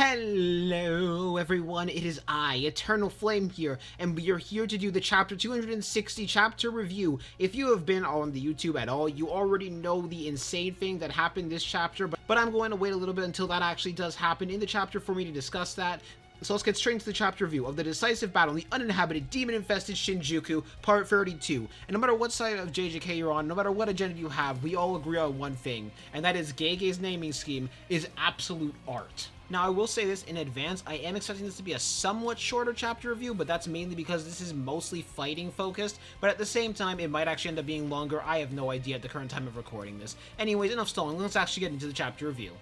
Hello everyone, it is I, Eternal Flame here, and we are here to do the chapter 260 chapter review. If you have been on the YouTube at all, you already know the insane thing that happened this chapter, but I'm going to wait a little bit until that actually does happen in the chapter for me to discuss that. So let's get straight into the chapter review of the decisive battle in the uninhabited, demon-infested Shinjuku, part 32. And no matter what side of JJK you're on, no matter what agenda you have, we all agree on one thing, and that is Gege's naming scheme is absolute art. Now, I will say this in advance, I am expecting this to be a somewhat shorter chapter review, but that's mainly because this is mostly fighting focused, but at the same time, it might actually end up being longer. I have no idea at the current time of recording this. Anyways, enough stalling, let's actually get into the chapter review.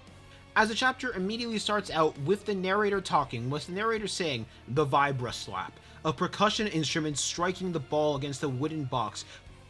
As the chapter immediately starts out with the narrator talking, with the narrator saying, "The Vibra Slap, a percussion instrument striking the ball against the wooden box,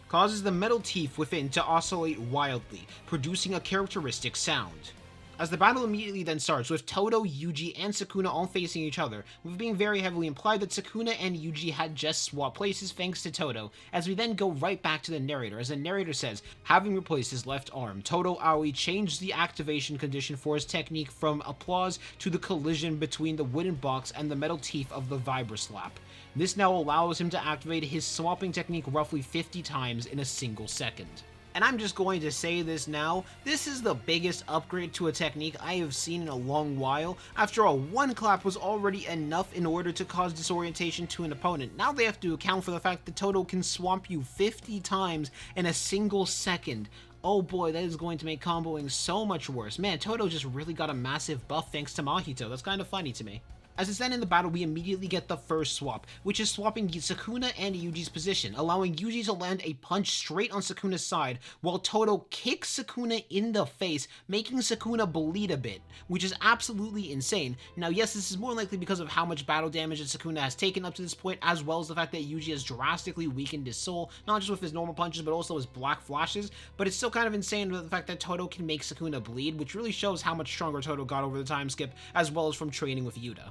causes the metal teeth within to oscillate wildly, producing a characteristic sound." As the battle immediately then starts with Todo, Yuji, and Sukuna all facing each other, with being very heavily implied that Sukuna and Yuji had just swapped places thanks to Todo, as we then go right back to the narrator, as the narrator says, having replaced his left arm, Todo Aoi changed the activation condition for his technique from applause to the collision between the wooden box and the metal teeth of the Vibra Slap. This now allows him to activate his swapping technique roughly 50 times in a single second. And I'm just going to say this now, this is the biggest upgrade to a technique I have seen in a long while. After all, one clap was already enough in order to cause disorientation to an opponent. Now they have to account for the fact that Todo can swamp you 50 times in a single second. Oh boy, that is going to make comboing so much worse. Man, Todo just really got a massive buff thanks to Mahito. That's kind of funny to me. As it's then in the battle, we immediately get the first swap, which is swapping Sukuna and Yuji's position, allowing Yuji to land a punch straight on Sukuna's side, while Todo kicks Sukuna in the face, making Sukuna bleed a bit, which is absolutely insane. Now yes, this is more likely because of how much battle damage that Sukuna has taken up to this point, as well as the fact that Yuji has drastically weakened his soul, not just with his normal punches, but also his black flashes, but it's still kind of insane with the fact that Todo can make Sukuna bleed, which really shows how much stronger Todo got over the time skip, as well as from training with Yuta.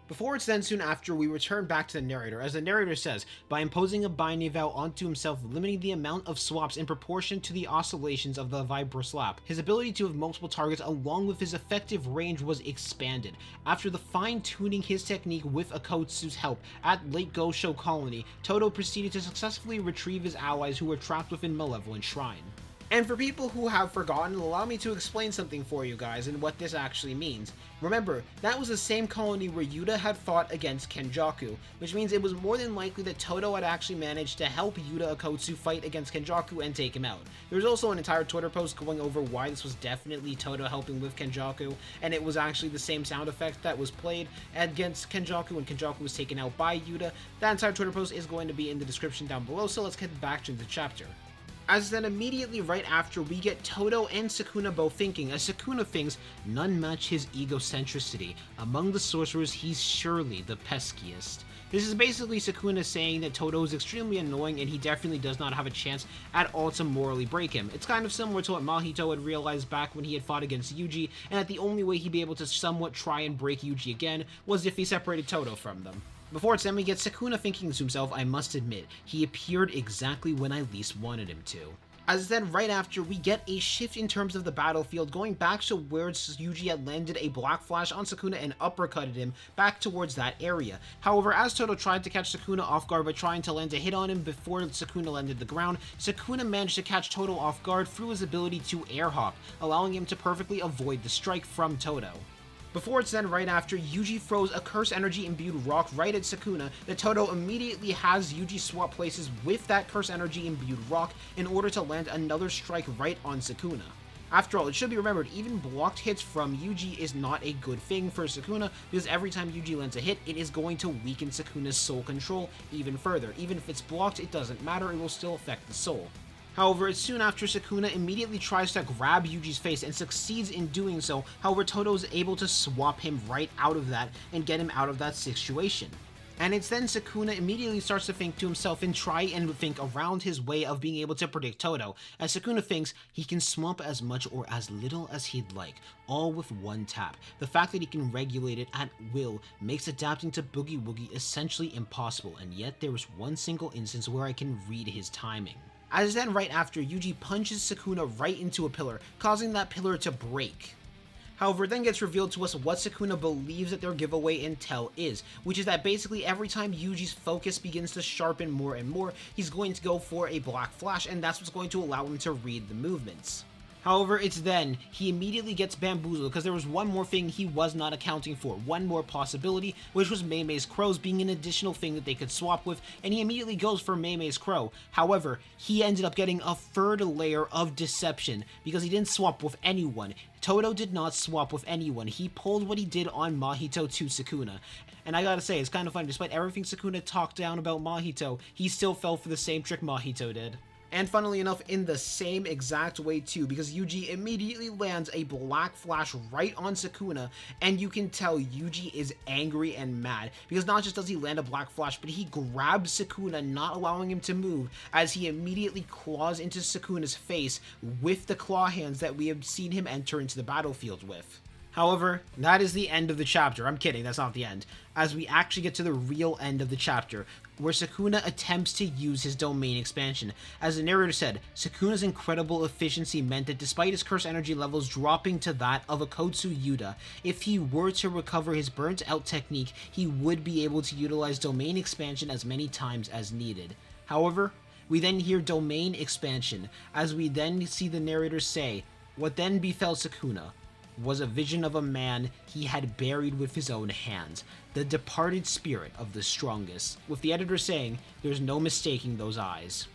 Before it's then soon after, we return back to the narrator, as the narrator says, by imposing a binding vow onto himself, limiting the amount of swaps in proportion to the oscillations of the Vibra Slap, his ability to have multiple targets along with his effective range was expanded. After the fine-tuning his technique with Akotsu's help at Lake Gosho Colony, Todo proceeded to successfully retrieve his allies who were trapped within Malevolent Shrine. And for people who have forgotten, allow me to explain something for you guys and what this actually means. Remember, that was the same colony where Yuta had fought against Kenjaku, which means it was more than likely that Todo had actually managed to help Yuta Akotsu fight against Kenjaku and take him out. There was also an entire Twitter post going over why this was definitely Todo helping with Kenjaku, and it was actually the same sound effect that was played against Kenjaku when Kenjaku was taken out by Yuta. That entire Twitter post is going to be in the description down below, so let's get back to the chapter. As then immediately right after, we get Todo and Sukuna both thinking, as Sukuna thinks, none match his egocentricity. Among the sorcerers, he's surely the peskiest. This is basically Sukuna saying that Todo is extremely annoying and he definitely does not have a chance at all to morally break him. It's kind of similar to what Mahito had realized back when he had fought against Yuji, and that the only way he'd be able to somewhat try and break Yuji again was if he separated Todo from them. Before it's then we get Sukuna thinking to himself, I must admit, he appeared exactly when I least wanted him to. As then right after, we get a shift in terms of the battlefield, going back to where Yuji had landed a black flash on Sukuna and uppercutted him back towards that area. However, as Todo tried to catch Sukuna off guard by trying to land a hit on him before Sukuna landed the ground, Sukuna managed to catch Todo off guard through his ability to air hop, allowing him to perfectly avoid the strike from Todo. Before it's then right after, Yuji throws a curse energy imbued rock right at Sukuna, that Todo immediately has Yuji swap places with that curse energy imbued rock in order to land another strike right on Sukuna. After all, it should be remembered, even blocked hits from Yuji is not a good thing for Sukuna, because every time Yuji lands a hit, it is going to weaken Sukuna's soul control even further. Even if it's blocked, it doesn't matter, it will still affect the soul. However, it's soon after Sukuna immediately tries to grab Yuji's face and succeeds in doing so. However, Todo is able to swap him right out of that and get him out of that situation. And it's then Sukuna immediately starts to think to himself and try and think around his way of being able to predict Todo, as Sukuna thinks he can swamp as much or as little as he'd like, all with one tap. The fact that he can regulate it at will makes adapting to Boogie Woogie essentially impossible, and yet there is one single instance where I can read his timing. As then right after, Yuji punches Sukuna right into a pillar, causing that pillar to break. However, it then gets revealed to us what Sukuna believes that their giveaway intel is, which is that basically every time Yuji's focus begins to sharpen more and more, he's going to go for a black flash, and that's what's going to allow him to read the movements. However, it's then he immediately gets bamboozled because there was one more thing he was not accounting for, one more possibility, which was Mei-Mei's crows being an additional thing that they could swap with, and he immediately goes for Mei-Mei's crow. However, he ended up getting a third layer of deception because he didn't swap with anyone. Todo did not swap with anyone. He pulled what he did on Mahito to Sukuna. And I gotta say, it's kind of funny, despite everything Sukuna talked down about Mahito, he still fell for the same trick Mahito did. And funnily enough, in the same exact way too, because Yuji immediately lands a black flash right on Sukuna, and you can tell Yuji is angry and mad, because not just does he land a black flash, but he grabs Sukuna, not allowing him to move, as he immediately claws into Sukuna's face with the claw hands that we have seen him enter into the battlefield with. However, that is the end of the chapter. I'm kidding, that's not the end. As we actually get to the real end of the chapter, where Sukuna attempts to use his domain expansion. As the narrator said, Sukuna's incredible efficiency meant that despite his curse energy levels dropping to that of a Kotsu Yuta, if he were to recover his burnt out technique, he would be able to utilize domain expansion as many times as needed. However, we then hear domain expansion, as we then see the narrator say, what then befell Sukuna was a vision of a man he had buried with his own hands, the departed spirit of the strongest, with the editor saying, there's no mistaking those eyes.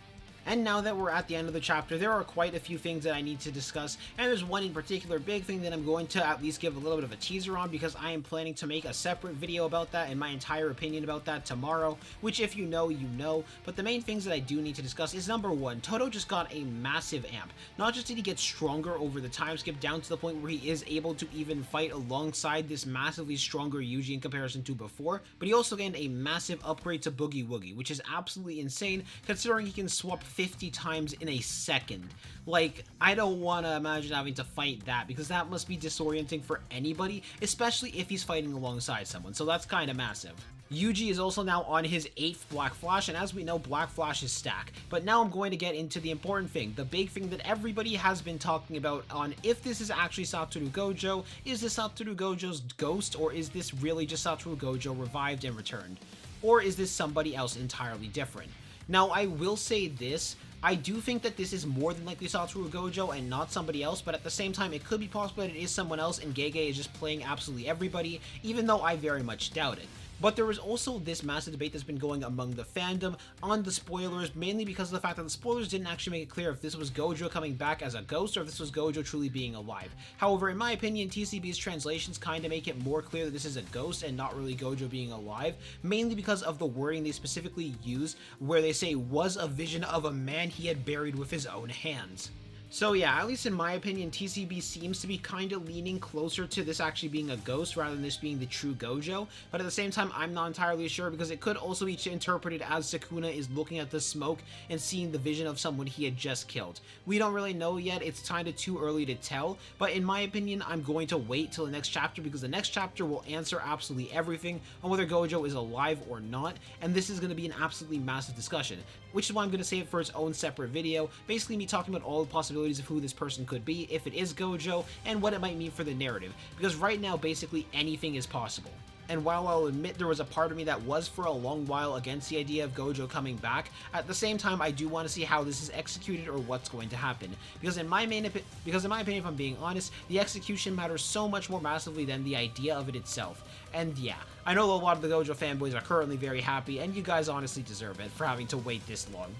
And now that we're at the end of the chapter, there are quite a few things that I need to discuss, and there's one in particular big thing that I'm going to at least give a little bit of a teaser on, because I am planning to make a separate video about that and my entire opinion about that tomorrow, which if you know, you know. But the main things that I do need to discuss is number one, Todo just got a massive amp. Not just did he get stronger over the time skip down to the point where he is able to even fight alongside this massively stronger Yuji in comparison to before, but he also gained a massive upgrade to Boogie Woogie, which is absolutely insane considering he can swap 50 times in a second. Like, I don't want to imagine having to fight that, because that must be disorienting for anybody, especially if he's fighting alongside someone, so that's kind of massive. Yuji is also now on his 8th Black Flash, and as we know, Black Flashes stack. But now I'm going to get into the important thing, the big thing that everybody has been talking about on if this is actually Satoru Gojo. Is this Satoru Gojo's ghost, or is this really just Satoru Gojo revived and returned? Or is this somebody else entirely different? Now, I will say this, I do think that this is more than likely Satoru Gojo and not somebody else, but at the same time, it could be possible that it is someone else and Gege is just playing absolutely everybody, even though I very much doubt it. But there is also this massive debate that's been going among the fandom on the spoilers, mainly because of the fact that the spoilers didn't actually make it clear if this was Gojo coming back as a ghost or if this was Gojo truly being alive. However, in my opinion, TCB's translations kind of make it more clear that this is a ghost and not really Gojo being alive, mainly because of the wording they specifically use, where they say, was a vision of a man he had buried with his own hands. So yeah, at least in my opinion, TCB seems to be kind of leaning closer to this actually being a ghost rather than this being the true Gojo, but at the same time, I'm not entirely sure because it could also be interpreted as Sukuna is looking at the smoke and seeing the vision of someone he had just killed. We don't really know yet, it's kind of too early to tell, but in my opinion, I'm going to wait till the next chapter because the next chapter will answer absolutely everything on whether Gojo is alive or not, and this is going to be an absolutely massive discussion, which is why I'm going to save it for its own separate video, basically me talking about all the possibilities of who this person could be, if it is Gojo, and what it might mean for the narrative, because right now basically anything is possible. And while I'll admit there was a part of me that was for a long while against the idea of Gojo coming back, at the same time I do want to see how this is executed or what's going to happen, because in my opinion, if I'm being honest, the execution matters so much more massively than the idea of it itself. And yeah, I know a lot of the Gojo fanboys are currently very happy, and you guys honestly deserve it for having to wait this long.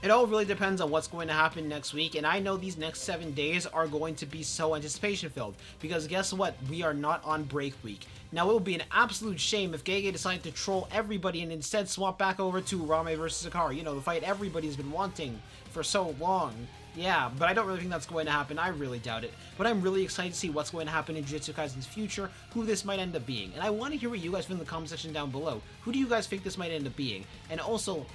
It all really depends on what's going to happen next week, and I know these next 7 days are going to be so anticipation-filled, because guess what? We are not on break week. Now, it would be an absolute shame if Gege decided to troll everybody and instead swap back over to Rame vs. Sakura, you know, the fight everybody's been wanting for so long. Yeah, but I don't really think that's going to happen. I really doubt it. But I'm really excited to see what's going to happen in Jujutsu Kaisen's future, who this might end up being. And I want to hear what you guys think in the comment section down below. Who do you guys think this might end up being? And also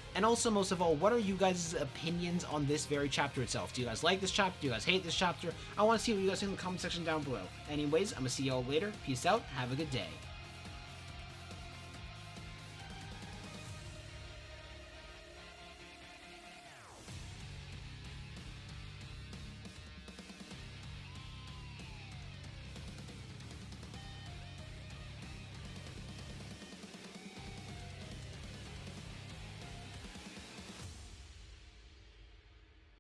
most of all, what are you guys' opinions on this very chapter itself? Do you guys like this chapter? Do you guys hate this chapter? I want to see what you guys think in the comment section down below. Anyways, I'm going to see y'all later. Peace out. Have a good day.